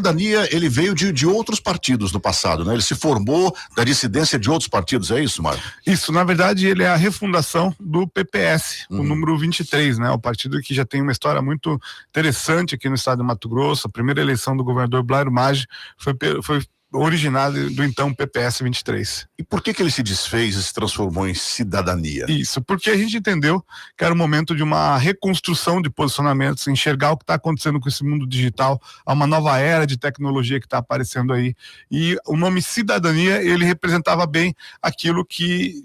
Cidadania, ele veio de outros partidos no passado, né? Ele se formou da dissidência de outros partidos, é isso, Marco? Isso, na verdade, ele é a refundação do PPS, o número 23, né? O partido que já tem uma história muito interessante aqui no estado de Mato Grosso. A primeira eleição do governador Blairo Maggi foi originário do então PPS 23. E por que ele se desfez e se transformou em Cidadania? Isso, porque a gente entendeu que era o momento de uma reconstrução de posicionamentos, enxergar o que está acontecendo com esse mundo digital, há uma nova era de tecnologia que está aparecendo aí, e o nome Cidadania, ele representava bem aquilo que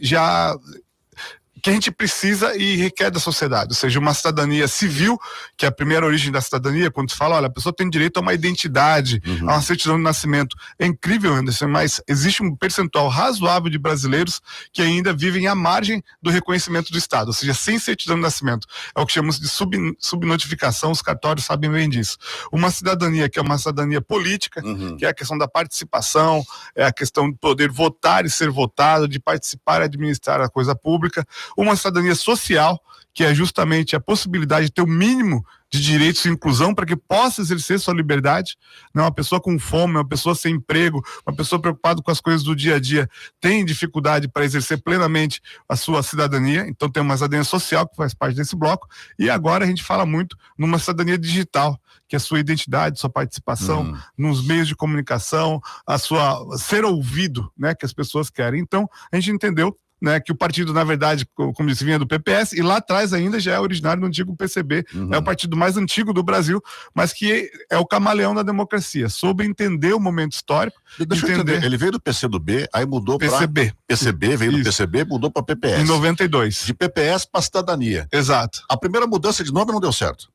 a gente precisa e requer da sociedade, ou seja, uma cidadania civil, que é a primeira origem da cidadania, quando se fala, olha, a pessoa tem direito a uma identidade, a uma certidão de nascimento. É incrível, Anderson, mas existe um percentual razoável de brasileiros que ainda vivem à margem do reconhecimento do Estado, ou seja, sem certidão de nascimento. É o que chamamos de subnotificação, os cartórios sabem bem disso. Uma cidadania que é uma cidadania política, que é a questão da participação, é a questão de poder votar e ser votado, de participar e administrar a coisa pública. Uma cidadania social, que é justamente a possibilidade de ter o mínimo de direitos e inclusão para que possa exercer sua liberdade. Não, uma pessoa com fome, uma pessoa sem emprego, uma pessoa preocupada com as coisas do dia a dia tem dificuldade para exercer plenamente a sua cidadania. Então tem uma cidadania social que faz parte desse bloco, e agora a gente fala muito numa cidadania digital, que é a sua identidade, sua participação nos meios de comunicação, a sua ser ouvido, né, que as pessoas querem. Então a gente entendeu, né, que o partido, na verdade, como disse, vinha do PPS, e lá atrás ainda já é originário do antigo PCB, é o partido mais antigo do Brasil, mas que é o camaleão da democracia, soube entender o momento histórico. Deixa eu entender, ele veio do PCdoB, aí mudou para PCB, veio do PCB, mudou para PPS. Em 92. De PPS para Cidadania. Exato. A primeira mudança de nome não deu certo.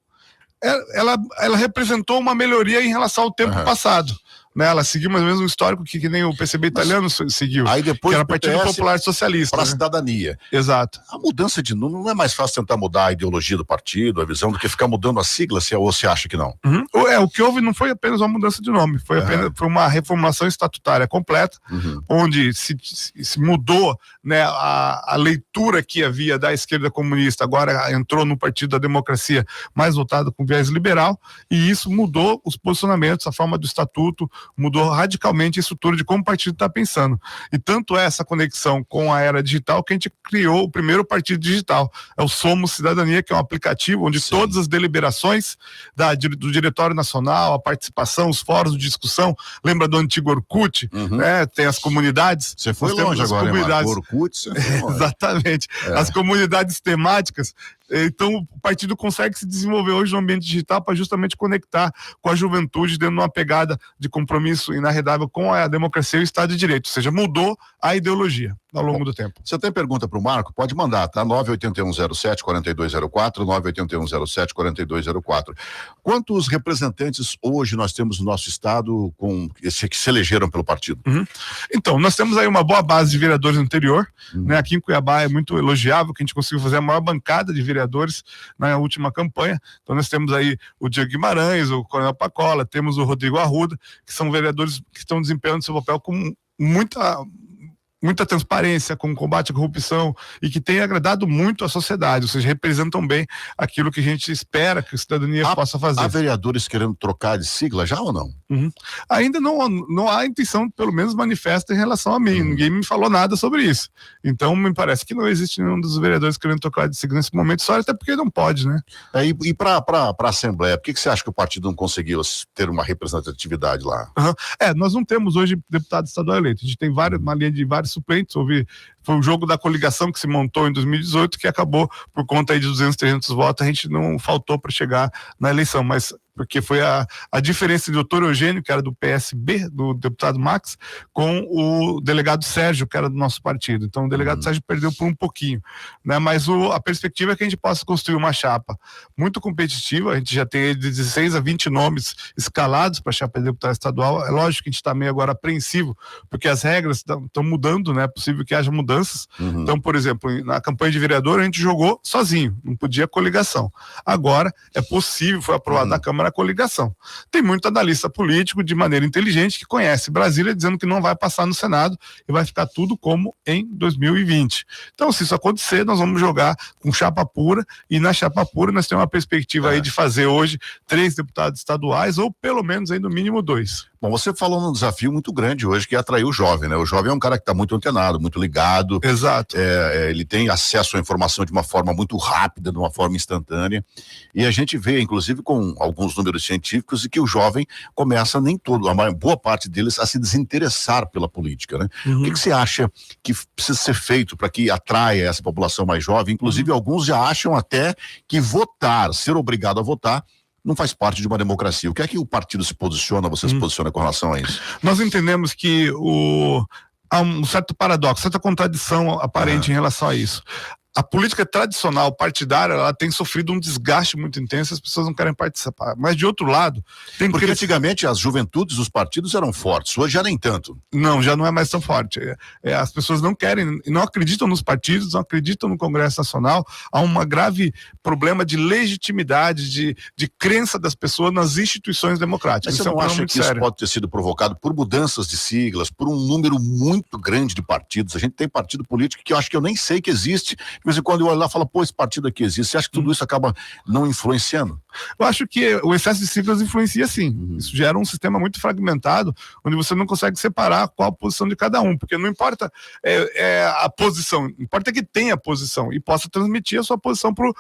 Ela representou uma melhoria em relação ao tempo passado. Né, ela seguiu mais ou menos um histórico que nem o PCB italiano seguiu, aí depois que era o Partido Popular Socialista. Para a Cidadania. Exato. A mudança de nome, não é mais fácil tentar mudar a ideologia do partido, a visão, do que ficar mudando a sigla, ou você acha que não? O que houve não foi apenas uma mudança de nome, foi uma reformulação estatutária completa, onde se mudou, né, a leitura que havia da esquerda comunista, agora entrou no Partido da Democracia mais voltado com viés liberal, e isso mudou os posicionamentos, a forma do estatuto, mudou radicalmente a estrutura de como o partido está pensando. E tanto é essa conexão com a era digital que a gente criou o primeiro partido digital. É o Somos Cidadania, que é um aplicativo onde todas as deliberações do Diretório Nacional, a participação, os fóruns de discussão, lembra do antigo Orkut, né? Tem as comunidades. Você foi longe agora, comunidades. Orkut, você foi longe. Exatamente. As comunidades temáticas. Então o partido consegue se desenvolver hoje no ambiente digital para justamente conectar com a juventude dentro de uma pegada de compromisso inarredável com a democracia e o Estado de Direito, ou seja, mudou a ideologia ao longo do tempo. Você tem pergunta para o Marco? Pode mandar, tá? 98107-4204, 98107-4204. Quantos representantes hoje nós temos no nosso estado que se elegeram pelo partido? Então, nós temos aí uma boa base de vereadores no interior, né? Aqui em Cuiabá é muito elogiável que a gente conseguiu fazer a maior bancada de vereadores na última campanha. Então nós temos aí o Diego Guimarães, o Coronel Pacola, temos o Rodrigo Arruda, que são vereadores que estão desempenhando seu papel com muita transparência, com combate à corrupção, e que tem agradado muito à sociedade, ou seja, representam bem aquilo que a gente espera que a cidadania possa fazer. Há vereadores querendo trocar de sigla já ou não? Ainda não há intenção, pelo menos manifesta, em relação a mim. Ninguém me falou nada sobre isso. Então me parece que não existe nenhum dos vereadores querendo trocar de sigla nesse momento, só até porque não pode, né? E para a Assembleia, por que você acha que o partido não conseguiu ter uma representatividade lá? Nós não temos hoje deputado estadual eleito. A gente tem uma linha de vários suplentes. Foi o jogo da coligação que se montou em 2018 que acabou por conta aí de 200, 300 votos. A gente não faltou para chegar na eleição, mas porque foi a diferença do doutor Eugênio, que era do PSB, do deputado Max, com o delegado Sérgio, que era do nosso partido. Então o delegado Sérgio perdeu por um pouquinho, né? Mas a perspectiva é que a gente possa construir uma chapa muito competitiva. A gente já tem de 16 a 20 nomes escalados para a chapa de deputado estadual. É lógico que a gente está meio agora apreensivo, porque as regras estão mudando, né? É possível que haja mudança mudanças. Então, por exemplo, na campanha de vereador a gente jogou sozinho, não podia coligação. Agora é possível, foi aprovado na Câmara a coligação. Tem muito analista político de maneira inteligente que conhece Brasília dizendo que não vai passar no Senado e vai ficar tudo como em 2020. Então, se isso acontecer, nós vamos jogar com chapa pura, e na chapa pura nós temos uma perspectiva aí de fazer hoje 3 deputados estaduais, ou pelo menos aí no mínimo 2. Bom, você falou num desafio muito grande hoje, que é atrair o jovem, né? O jovem é um cara que está muito antenado, muito ligado. Exato. Ele tem acesso à informação de uma forma muito rápida, de uma forma instantânea. E a gente vê, inclusive, com alguns números científicos, de que o jovem começa, nem todo, a boa parte deles, a se desinteressar pela política, né? O que você acha que precisa ser feito para que atraia essa população mais jovem? Inclusive, alguns já acham até que votar, ser obrigado a votar, não faz parte de uma democracia. O que é que o partido se posiciona, você se posiciona com relação a isso? Nós entendemos que há um certo paradoxo, certa contradição aparente em relação a isso. A política tradicional partidária, ela tem sofrido um desgaste muito intenso, as pessoas não querem participar. Mas, de outro lado, tem porque antigamente as juventudes dos partidos eram fortes, hoje já nem tanto. Não, já não é mais tão forte. As pessoas não querem, não acreditam nos partidos, não acreditam no Congresso Nacional. Há um grave problema de legitimidade, de crença das pessoas nas instituições democráticas. Mas você não acha que isso pode ter sido provocado por mudanças de siglas, por um número muito grande de partidos? A gente tem partido político que eu acho que eu nem sei que existe. De vez em quando eu olho lá e falo, pô, esse partido aqui existe. Você acha que tudo isso acaba não influenciando? Eu acho que o excesso de siglas influencia sim. Isso gera um sistema muito fragmentado, onde você não consegue separar qual a posição de cada um, porque não importa a posição, importa que tenha posição e possa transmitir a sua posição pro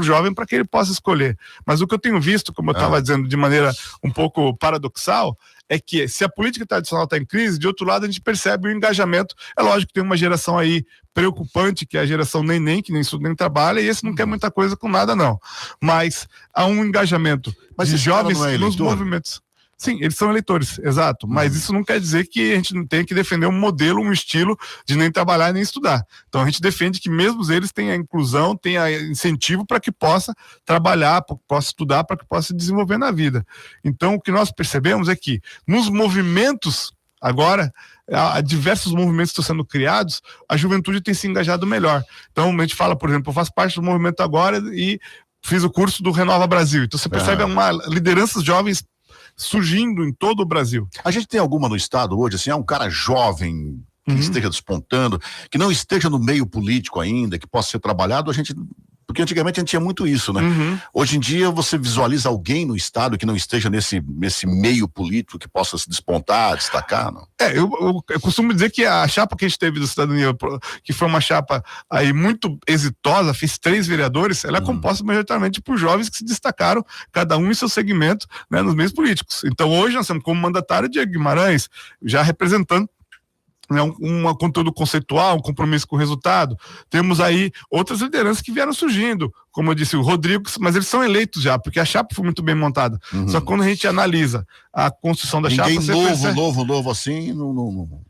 jovem para que ele possa escolher. Mas o que eu tenho visto, como eu estava dizendo, de maneira um pouco paradoxal, é que se a política tradicional está em crise, de outro lado a gente percebe o engajamento. É lógico que tem uma geração aí preocupante, que é a geração neném, que nem estuda nem trabalha, e esse não quer muita coisa com nada não. Mas há um engajamento de jovens nos movimentos. Sim, eles são eleitores, exato, mas isso não quer dizer que a gente não tenha que defender um modelo, um estilo de nem trabalhar nem estudar. Então a gente defende que mesmo eles tenham inclusão, tenham incentivo para que possa trabalhar, possa estudar, para que possa se desenvolver na vida. Então o que nós percebemos é que nos movimentos, agora, há diversos movimentos que estão sendo criados, a juventude tem se engajado melhor. Então a gente fala, por exemplo, eu faço parte do movimento agora e fiz o curso do Renova Brasil. Então você percebe lideranças jovens surgindo em todo o Brasil. A gente tem alguma no estado hoje, assim, um cara jovem que esteja despontando, que não esteja no meio político ainda, que possa ser trabalhado, porque antigamente a gente tinha muito isso, né? Hoje em dia você visualiza alguém no estado que não esteja nesse meio político, que possa se despontar, destacar, não? Eu costumo dizer que a chapa que a gente teve do Cidadania, que foi uma chapa aí muito exitosa, fiz 3 vereadores, ela é composta majoritariamente por jovens que se destacaram, cada um em seu segmento, né, nos meios políticos. Então hoje nós temos como mandatário Diego Guimarães, já representando um conteúdo conceitual, um compromisso com o resultado. Temos aí outras lideranças que vieram surgindo, como eu disse, o Rodrigo, mas eles são eleitos já, porque a chapa foi muito bem montada. Só que quando a gente analisa a construção da chapa... Ninguém novo assim,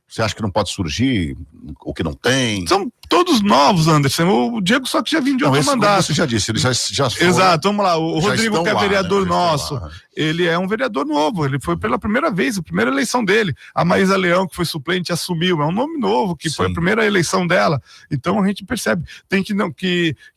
você acha que não pode surgir, ou que não tem? São todos novos, Anderson. O Diego só que já vinha de outro mandato. Você já disse, ele já foi. Exato, vamos lá. O Rodrigo, que é vereador nosso, ele é um vereador novo, ele foi pela primeira vez, a primeira eleição dele. A Maísa Leão, que foi suplente, assumiu, é um nome novo, que foi a primeira eleição dela. Então a gente percebe,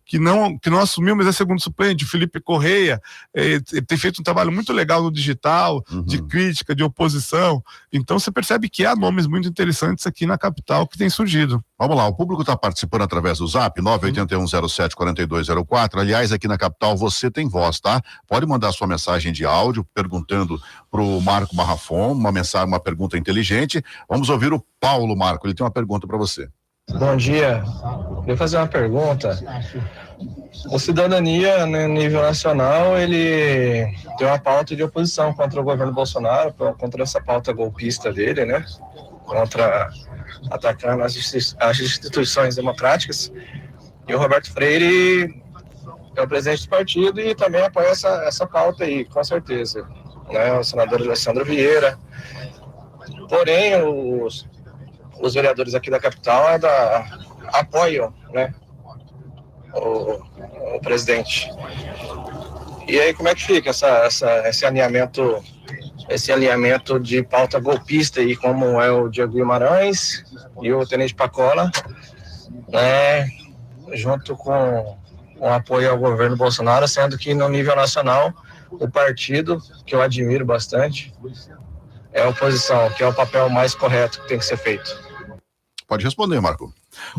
que não assumiu, mas é segundo suplente. O Felipe Correia, ele tem feito um trabalho muito legal no digital, de crítica, de oposição. Então você percebe que há nomes muito interessantes aqui na capital que têm surgido. Vamos lá, o público está participando através do Zap 981074204. Aliás, aqui na capital você tem voz, tá? Pode mandar sua mensagem de áudio perguntando pro Marco Marrafon, uma pergunta inteligente. Vamos ouvir o Paulo Marco, ele tem uma pergunta para você. Bom dia, queria fazer uma pergunta. O Cidadania, no nível nacional, ele tem uma pauta de oposição contra o governo Bolsonaro, contra essa pauta golpista dele, né? Contra atacando as instituições democráticas. E o Roberto Freire é o presidente do partido e também apoia essa pauta aí, com certeza. Né? O senador Alessandro Vieira. Porém, os vereadores aqui da capital apoiam, né, o presidente. E aí como é que fica esse alinhamento de pauta golpista aí, como é o Diego Guimarães e o Tenente Pacola, né, junto com o apoio ao governo Bolsonaro, sendo que no nível nacional o partido, que eu admiro bastante, é a oposição, que é o papel mais correto que tem que ser feito. Pode responder, Marco.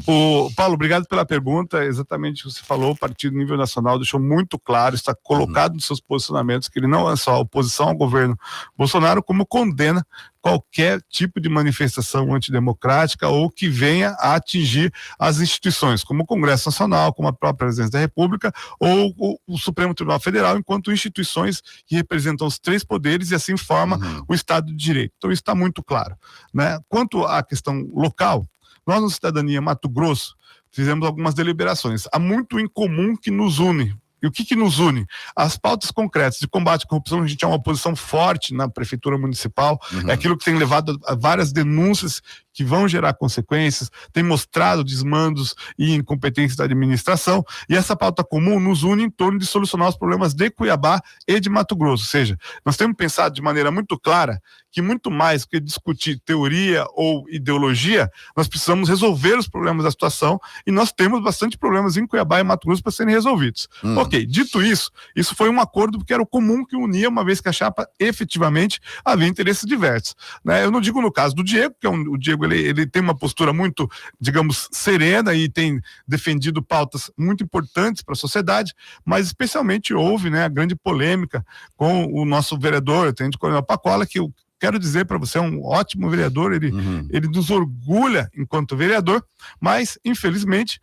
O Paulo, obrigado pela pergunta. Exatamente o que você falou, o partido nível nacional deixou muito claro, está colocado nos seus posicionamentos que ele não é só oposição ao governo Bolsonaro, como condena qualquer tipo de manifestação antidemocrática ou que venha a atingir as instituições, como o Congresso Nacional, como a própria Presidência da República ou o Supremo Tribunal Federal, enquanto instituições que representam os três poderes e assim forma o Estado de Direito. Então isso está muito claro, né? Quanto à questão local, nós no Cidadania Mato Grosso fizemos algumas deliberações. Há muito em comum que nos une. E o que nos une? As pautas concretas de combate à corrupção. A gente é uma oposição forte na prefeitura municipal, é aquilo que tem levado a várias denúncias que vão gerar consequências, tem mostrado desmandos e incompetências da administração, e essa pauta comum nos une em torno de solucionar os problemas de Cuiabá e de Mato Grosso. Ou seja, nós temos pensado de maneira muito clara que muito mais do que discutir teoria ou ideologia, nós precisamos resolver os problemas da situação, e nós temos bastante problemas em Cuiabá e Mato Grosso para serem resolvidos. Ok, dito isso, isso foi um acordo que era o comum que unia, uma vez que a chapa efetivamente havia interesses diversos, né? Eu não digo no caso do Diego, que o Diego ele tem uma postura muito, digamos, serena e tem defendido pautas muito importantes para a sociedade, mas especialmente houve, né, a grande polêmica com o nosso vereador, o tenente coronel Pacola, que eu quero dizer para você, é um ótimo vereador, ele nos orgulha enquanto vereador, mas infelizmente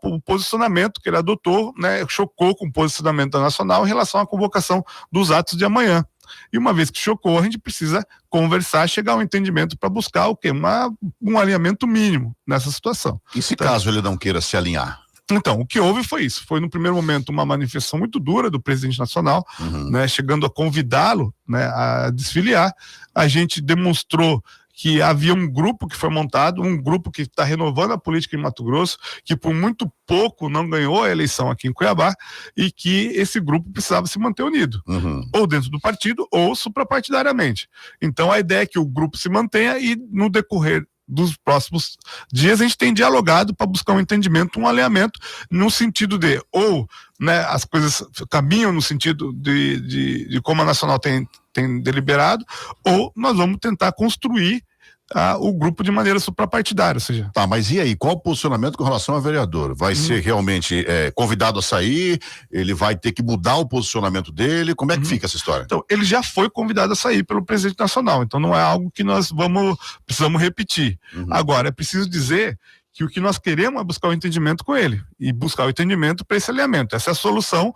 o posicionamento que ele adotou, né, chocou com o posicionamento nacional em relação à convocação dos atos de amanhã. E uma vez que chocou, a gente precisa conversar, chegar a um entendimento para buscar o quê? Um alinhamento mínimo nessa situação. E se caso ele não queira se alinhar? Então, o que houve foi isso. Foi no primeiro momento uma manifestação muito dura do presidente nacional, né, chegando a convidá-lo, né, a desfiliar. A gente demonstrou que havia um grupo que foi montado, um grupo que está renovando a política em Mato Grosso, que por muito pouco não ganhou a eleição aqui em Cuiabá, e que esse grupo precisava se manter unido, ou dentro do partido, ou suprapartidariamente. Então a ideia é que o grupo se mantenha e no decorrer dos próximos dias a gente tem dialogado para buscar um entendimento, um alinhamento, no sentido de, ou, né, as coisas caminham no sentido de como a Nacional tem deliberado, ou nós vamos tentar construir o grupo de maneira suprapartidária, ou seja... Tá, mas e aí, qual o posicionamento com relação ao vereador? Vai ser realmente convidado a sair? Ele vai ter que mudar o posicionamento dele? Como é que fica essa história? Então, ele já foi convidado a sair pelo presidente nacional, então não é algo que nós precisamos repetir. Agora, é preciso dizer que o que nós queremos é buscar o entendimento com ele, e buscar o entendimento para esse alinhamento. Essa é a solução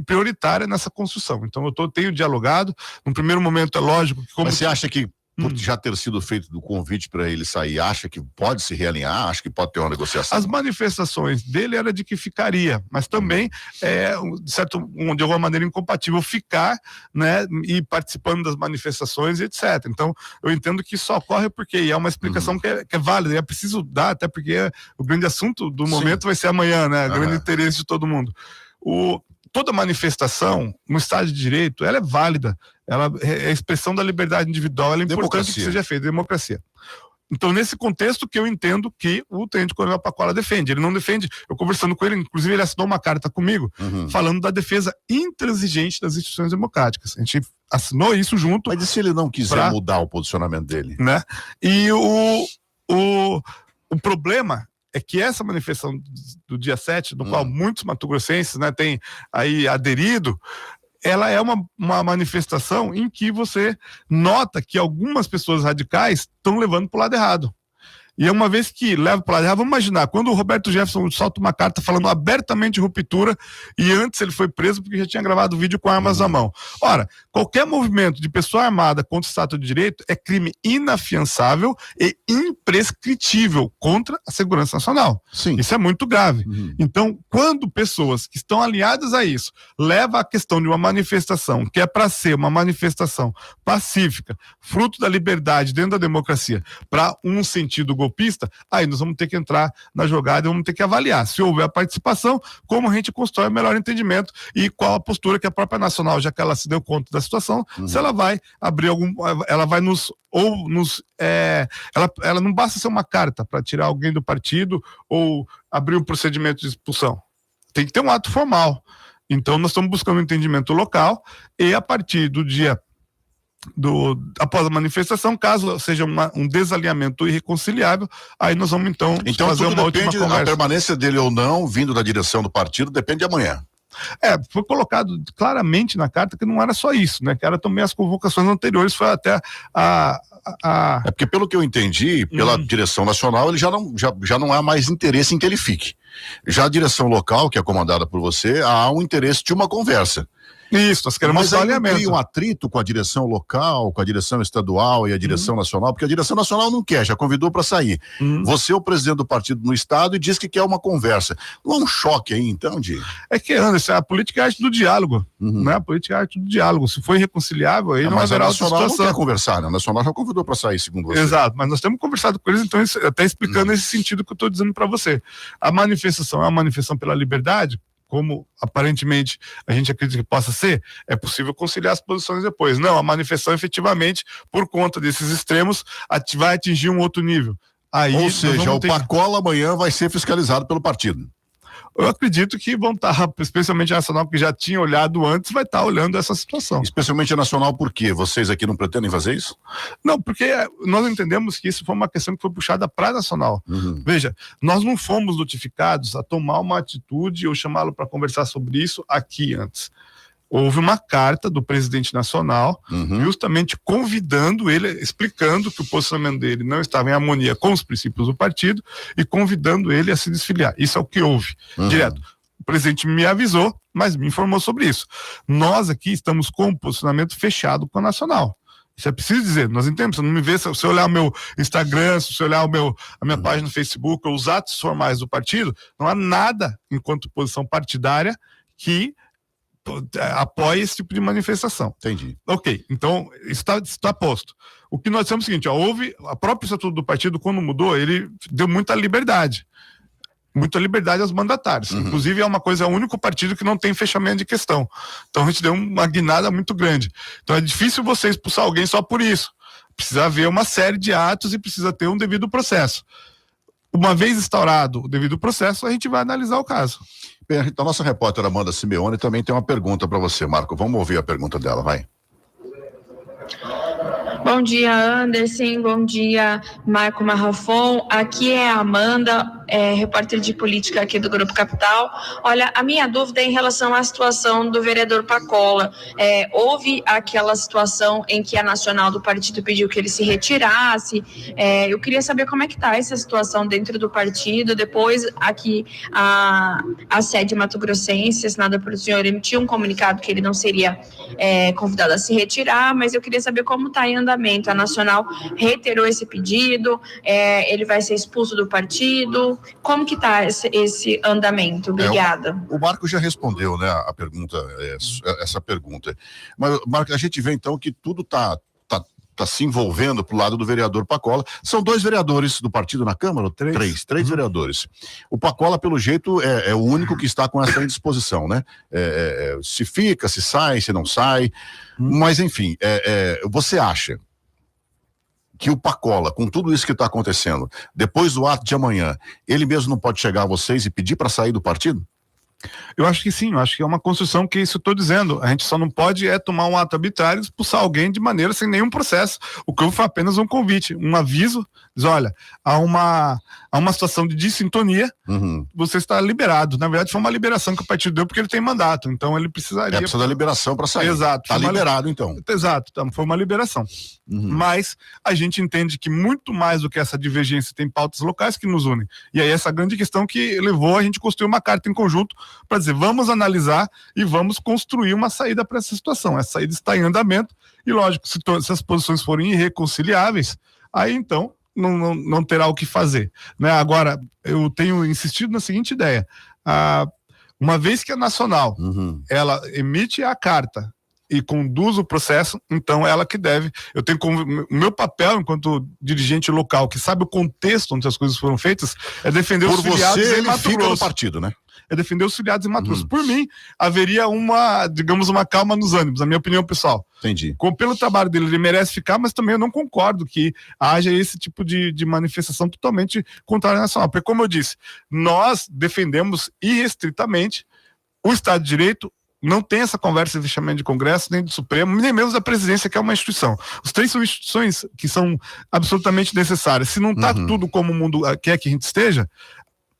prioritária nessa construção. Então eu tenho dialogado, no primeiro momento é lógico que... Mas você acha que por já ter sido feito do convite para ele sair, acha que pode se realinhar? Acha que pode ter uma negociação? As manifestações dele era de que ficaria, mas também de alguma maneira incompatível ficar, né, e participando das manifestações, etc. Então eu entendo que isso ocorre porque é uma explicação que é válida, e é preciso dar, até porque o grande assunto do momento vai ser amanhã, né, o grande interesse de todo mundo. Toda manifestação no Estado de Direito, ela é válida, ela é a expressão da liberdade individual, ela é importante que seja feita, democracia. Então, nesse contexto que eu entendo que o tenente coronel Pacola defende. Ele não defende, eu conversando com ele, inclusive ele assinou uma carta comigo, falando da defesa intransigente das instituições democráticas. A gente assinou isso junto. Mas e se ele não quiser mudar o posicionamento dele? Né? E o problema é que essa manifestação do dia 7, no qual muitos matogrossenses, né, têm aí aderido, ela é uma manifestação em que você nota que algumas pessoas radicais estão levando para o lado errado. E uma vez que leva para o lado errado, vamos imaginar, quando o Roberto Jefferson solta uma carta falando abertamente de ruptura, e antes ele foi preso porque já tinha gravado vídeo com armas na mão. Ora, qualquer movimento de pessoa armada contra o Estado de Direito é crime inafiançável e imprescritível contra a segurança nacional. Sim. Isso é muito grave. Então, quando pessoas que estão alinhadas a isso levam a questão de uma manifestação, que é para ser uma manifestação pacífica, fruto da liberdade dentro da democracia, para um sentido golpista, golpista, aí nós vamos ter que entrar na jogada e vamos ter que avaliar se houver a participação, como a gente constrói o melhor entendimento e qual a postura que a própria Nacional, já que ela se deu conta da situação, se ela vai abrir ela vai ela não basta ser uma carta para tirar alguém do partido ou abrir um procedimento de expulsão. Tem que ter um ato formal. Então nós estamos buscando um entendimento local e a partir do dia após a manifestação, caso seja um desalinhamento irreconciliável, aí nós vamos então fazer uma última conversa. A permanência dele ou não, vindo da direção do partido, depende de amanhã. Foi colocado claramente na carta que não era só isso, né? Que era também as convocações anteriores, foi até É porque pelo que eu entendi, pela direção nacional, ele já não há mais interesse em que ele fique. Já a direção local, que é comandada por você, há um interesse de uma conversa. Isso, nós queremos alinhamento. Mas aí um atrito com a direção local, com a direção estadual e a direção nacional, porque a direção nacional não quer, já convidou para sair. Você é o presidente do partido no estado e diz que quer uma conversa. Não é um choque aí, então, É que, Anderson, a política é a arte do diálogo, né? A política é a arte do diálogo. Se for irreconciliável, aí não haverá outra situação. Mas a nacional não quer conversar, né? A nacional já convidou para sair, segundo você. Exato, mas nós temos conversado com eles, então, até explicando esse sentido que eu estou dizendo para você. A manifestação é uma manifestação pela liberdade, como aparentemente a gente acredita que possa ser, é possível conciliar as posições depois. Não, a manifestação efetivamente, por conta desses extremos, vai atingir um outro nível. Aí, ou seja, o Pacola amanhã vai ser fiscalizado pelo partido. Eu acredito que vão estar, especialmente a Nacional, que já tinha olhado antes, vai estar olhando essa situação. Especialmente a Nacional, por quê? Vocês aqui não pretendem fazer isso? Não, porque nós entendemos que isso foi uma questão que foi puxada para a Nacional. Veja, nós não fomos notificados a tomar uma atitude ou chamá-lo para conversar sobre isso aqui antes. Houve uma carta do presidente nacional, justamente convidando ele, explicando que o posicionamento dele não estava em harmonia com os princípios do partido e convidando ele a se desfiliar. Isso é o que houve, direto. O presidente me avisou, mas me informou sobre isso. Nós aqui estamos com um posicionamento fechado com a Nacional. Isso é preciso dizer, nós entendemos, você não me vê, se você olhar o meu Instagram, se você olhar a minha página no Facebook, os atos formais do partido, não há nada, enquanto posição partidária, que apoia esse tipo de manifestação. Entendi. Ok, então está posto. O que nós temos é o seguinte, houve a própria estatuto do partido, quando mudou, ele deu muita liberdade aos mandatários. Inclusive é o único partido que não tem fechamento de questão. Então a gente deu uma guinada muito grande. Então é difícil você expulsar alguém só por isso. Precisa haver uma série de atos e precisa ter um devido processo. Uma vez instaurado o devido processo, a gente vai analisar o caso. Bem, então, a nossa repórter Amanda Simeone também tem uma pergunta para você, Marco. Vamos ouvir a pergunta dela, vai. Bom dia, Anderson. Bom dia, Marco Marrafon. Aqui é a Amanda, repórter de política aqui do Grupo Capital. Olha, a minha dúvida é em relação à situação do vereador Pacola. Houve aquela situação em que a Nacional do partido pediu que ele se retirasse. Eu queria saber como é que está essa situação dentro do partido. Depois, aqui, a sede mato-grossense, assinada pelo senhor, emitiu um comunicado que ele não seria convidado a se retirar, mas eu queria saber como está em andamento. A Nacional reiterou esse pedido, ele vai ser expulso do partido. Como que está esse andamento? Obrigada. O Marco já respondeu, né, a pergunta, essa pergunta. Mas, Marco, a gente vê então que tudo está se envolvendo pro lado do vereador Pacola. São 2 vereadores do partido na Câmara? Ou 3? 3 vereadores. O Pacola, pelo jeito, é o único que está com essa indisposição, né? Se fica, se sai, se não sai. Mas, enfim, você acha que o Pacola, com tudo isso que está acontecendo, depois do ato de amanhã, ele mesmo não pode chegar a vocês e pedir para sair do partido? Eu acho que sim, eu acho que é uma construção que isso eu estou dizendo. A gente só não pode tomar um ato arbitrário e expulsar alguém de maneira sem nenhum processo. O que foi apenas um convite, um aviso, diz, olha, há uma situação de dissintonia, você está liberado. Na verdade, foi uma liberação que o partido deu porque ele tem mandato, então ele precisaria... precisa da liberação para sair. Exato. Está liberado, então. Exato, foi uma liberação. Mas a gente entende que muito mais do que essa divergência tem pautas locais que nos unem. E aí essa grande questão que levou a gente construir uma carta em conjunto para dizer, vamos analisar e vamos construir uma saída para essa situação. Essa saída está em andamento e, lógico, se as posições forem irreconciliáveis, aí então não terá o que fazer, né? Agora, eu tenho insistido na seguinte ideia, uma vez que a Nacional ela emite a carta e conduz o processo, então ela que deve. Eu tenho o meu papel enquanto dirigente local, que sabe o contexto onde as coisas foram feitas, é defender os filiados em Mato fica no Grosso. partido, né? É defender os filiados em Mato Grosso. Por mim, haveria uma calma nos ânimos, na minha opinião pessoal. Entendi. Pelo trabalho dele, ele merece ficar, mas também eu não concordo que haja esse tipo de manifestação totalmente contrária à nacional. Porque, como eu disse, nós defendemos irrestritamente o Estado de Direito. Não tem essa conversa de fechamento de Congresso, nem do Supremo, nem mesmo da Presidência, que é uma instituição. Os três são instituições que são absolutamente necessárias. Se não está tudo como o mundo quer que a gente esteja,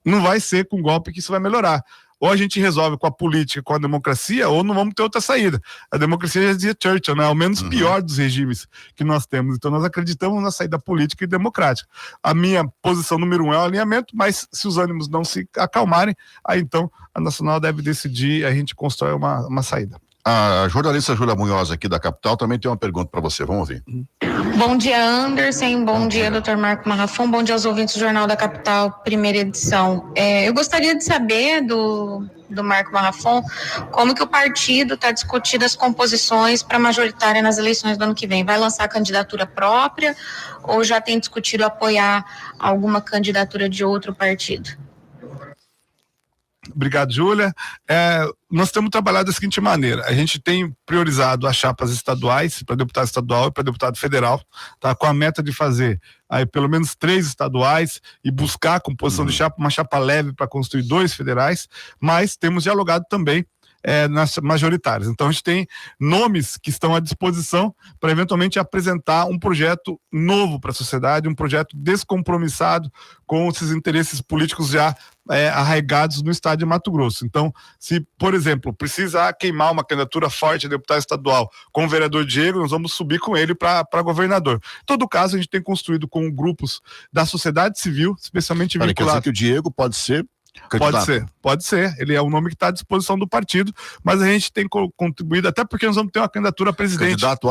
não vai ser com golpe que isso vai melhorar. Ou a gente resolve com a política, com a democracia, ou não vamos ter outra saída. A democracia, já dizia Churchill, né? Ao menos pior dos regimes que nós temos. Então nós acreditamos na saída política e democrática. A minha posição número 1 é o alinhamento, mas se os ânimos não se acalmarem, aí então a Nacional deve decidir e a gente constrói uma saída. A jornalista Júlia Munhoz, aqui da Capital, também tem uma pergunta para você. Vamos ouvir. Bom dia, Anderson. Bom dia, Dr. Marco Marrafon. Bom dia aos ouvintes do Jornal da Capital, primeira edição. Eu gostaria de saber do Marco Marrafon como que o partido está discutindo as composições para majoritária nas eleições do ano que vem. Vai lançar candidatura própria ou já tem discutido apoiar alguma candidatura de outro partido? Obrigado, Júlia. Nós temos trabalhado da seguinte maneira: a gente tem priorizado as chapas estaduais, para deputado estadual e para deputado federal, tá? Com a meta de fazer aí pelo menos 3 estaduais e buscar a composição de chapa, uma chapa leve para construir 2 federais, mas temos dialogado também nas majoritárias. Então a gente tem nomes que estão à disposição para eventualmente apresentar um projeto novo para a sociedade, um projeto descompromissado com esses interesses políticos já arraigados no estado de Mato Grosso. Então, se, por exemplo, precisar queimar uma candidatura forte a deputado estadual com o vereador Diego, nós vamos subir com ele para governador. Em todo caso, a gente tem construído com grupos da sociedade civil, especialmente vinculados. Quer dizer que o Diego pode ser candidato? Pode ser. Ele é o nome que está à disposição do partido, mas a gente tem contribuído, até porque nós vamos ter uma candidatura a presidente. Candidato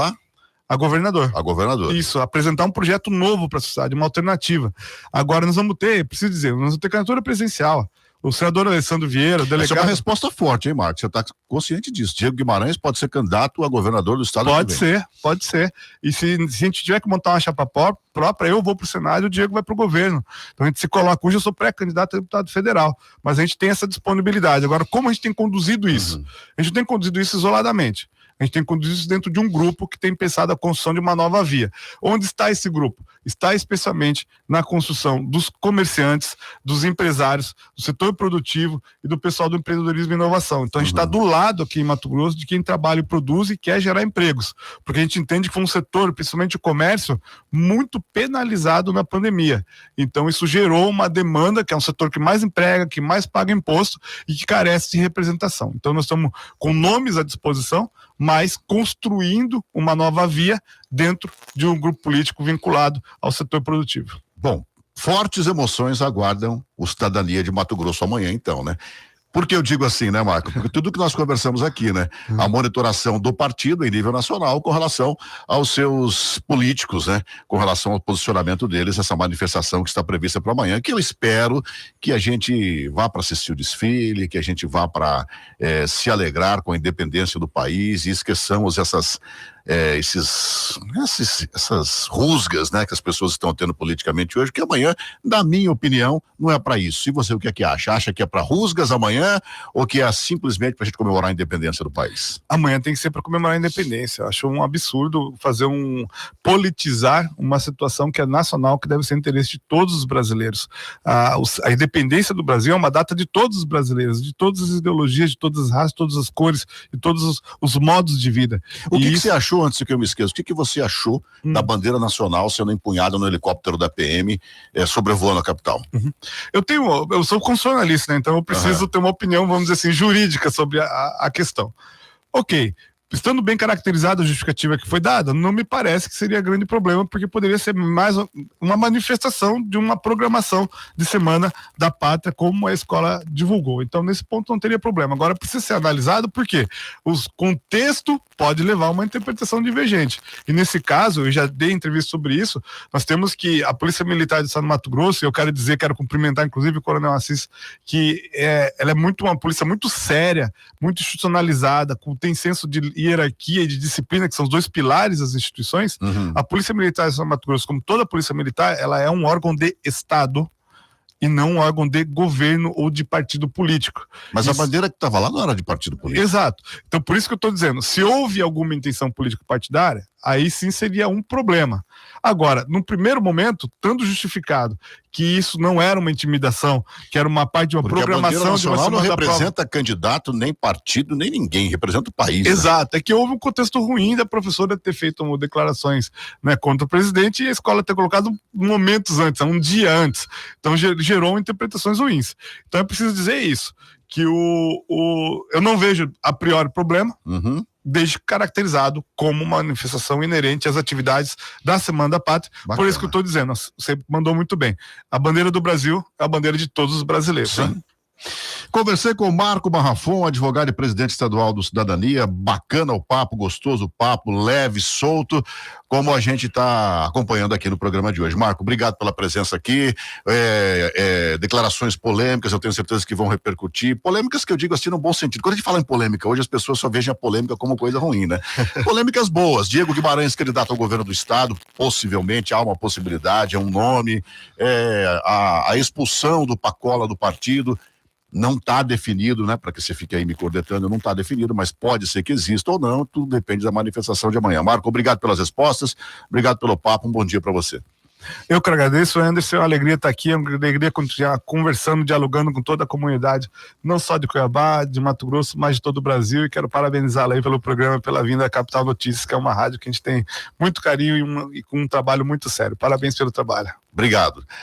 a governador. A governador. Isso, apresentar um projeto novo para a sociedade, uma alternativa. Agora nós vamos ter, preciso dizer, nós vamos ter candidatura presidencial. O senador Alessandro Vieira, o delegado... Essa é uma resposta forte, hein, Marcos? Você está consciente disso. Diego Guimarães pode ser candidato a governador do estado? Pode ser. E se a gente tiver que montar uma chapa própria, eu vou para o Senado e o Diego vai para o governo. Então a gente se coloca, hoje eu sou pré-candidato a deputado federal, mas a gente tem essa disponibilidade. Agora, como a gente tem conduzido isso? A gente não tem conduzido isso isoladamente. A gente tem conduzido isso dentro de um grupo que tem pensado a construção de uma nova via. Onde está esse grupo? Está especialmente na construção dos comerciantes, dos empresários, do setor produtivo e do pessoal do empreendedorismo e inovação. Então a gente está do lado aqui em Mato Grosso de quem trabalha e produz e quer gerar empregos, porque a gente entende que foi um setor, principalmente o comércio, muito penalizado na pandemia. Então isso gerou uma demanda, que é um setor que mais emprega, que mais paga imposto e que carece de representação. Então nós estamos com nomes à disposição, mas construindo uma nova via dentro de um grupo político vinculado ao setor produtivo. Bom, fortes emoções aguardam o Cidadania de Mato Grosso amanhã, então, né? Por que eu digo assim, né, Marco? Porque tudo que nós conversamos aqui, né? A monitoração do partido em nível nacional com relação aos seus políticos, né? Com relação ao posicionamento deles, essa manifestação que está prevista para amanhã, que eu espero que a gente vá para assistir o desfile, que a gente vá para se alegrar com a independência do país e esqueçamos essas rusgas, né, que as pessoas estão tendo politicamente hoje, que amanhã, na minha opinião, não é para isso. E você o que é que acha? Acha que é para rusgas amanhã ou que é simplesmente para a gente comemorar a independência do país? Amanhã tem que ser para comemorar a independência. Eu acho um absurdo politizar uma situação que é nacional, que deve ser interesse de todos os brasileiros. A independência do Brasil é uma data de todos os brasileiros, de todas as ideologias, de todas as raças, de todas as cores, de todos os modos de vida. O que você achou, antes que eu me esqueça, o que você achou da bandeira nacional sendo empunhada no helicóptero da PM sobrevoando a capital? Eu sou constitucionalista, né? Então eu preciso ter uma opinião, vamos dizer assim, jurídica sobre a questão. Ok, estando bem caracterizada a justificativa que foi dada, não me parece que seria grande problema, porque poderia ser mais uma manifestação de uma programação de Semana da Pátria, como a escola divulgou. Então, nesse ponto não teria problema. Agora, precisa ser analisado porque o contexto pode levar a uma interpretação divergente. E nesse caso, eu já dei entrevista sobre isso, nós temos que a Polícia Militar do Estado do Mato Grosso, eu quero cumprimentar inclusive o Coronel Assis, que ela é uma polícia muito séria, muito institucionalizada, tem senso de hierarquia e de disciplina, que são os dois pilares das instituições. A Polícia Militar do Estado do Mato Grosso, como toda a Polícia Militar, ela é um órgão de Estado e não um órgão de governo ou de partido político. Mas a bandeira que estava lá não era de partido político. Exato. Então, por isso que eu estou dizendo, se houve alguma intenção político-partidária, aí sim seria um problema. Agora, no primeiro momento, estando justificado que isso não era uma intimidação, que era uma parte de uma programação de uma semana não da prova. representa candidato, nem partido, nem ninguém, representa o país. Exato, é que houve um contexto ruim da professora ter feito declarações, né, contra o presidente, e a escola ter colocado momentos antes, um dia antes. Então gerou interpretações ruins. Então é preciso dizer isso, que eu não vejo a priori problema, desde caracterizado como uma manifestação inerente às atividades da Semana da Pátria. Bacana. Por isso que eu estou dizendo, você mandou muito bem. A bandeira do Brasil é a bandeira de todos os brasileiros. Sim. Né? Conversei com o Marco Marrafon, advogado e presidente estadual do Cidadania. Bacana o papo, gostoso o papo, leve, solto, como a gente está acompanhando aqui no programa de hoje. Marco, obrigado pela presença aqui. Declarações polêmicas, eu tenho certeza que vão repercutir. Polêmicas que eu digo assim no bom sentido. Quando a gente fala em polêmica, hoje as pessoas só veem a polêmica como coisa ruim, né? Polêmicas boas. Diego Guimarães, candidato ao governo do estado, possivelmente, há uma possibilidade, é um nome. A expulsão do Pacola do partido não está definido, né? Para que você fique aí me cornetando, não está definido, mas pode ser que exista ou não, tudo depende da manifestação de amanhã. Marco, obrigado pelas respostas, obrigado pelo papo, um bom dia para você. Eu que agradeço, Anderson, é uma alegria estar aqui, é uma alegria continuar conversando, dialogando com toda a comunidade, não só de Cuiabá, de Mato Grosso, mas de todo o Brasil, e quero parabenizá-la aí pelo programa, pela vinda da Capital Notícias, que é uma rádio que a gente tem muito carinho e com um trabalho muito sério. Parabéns pelo trabalho. Obrigado.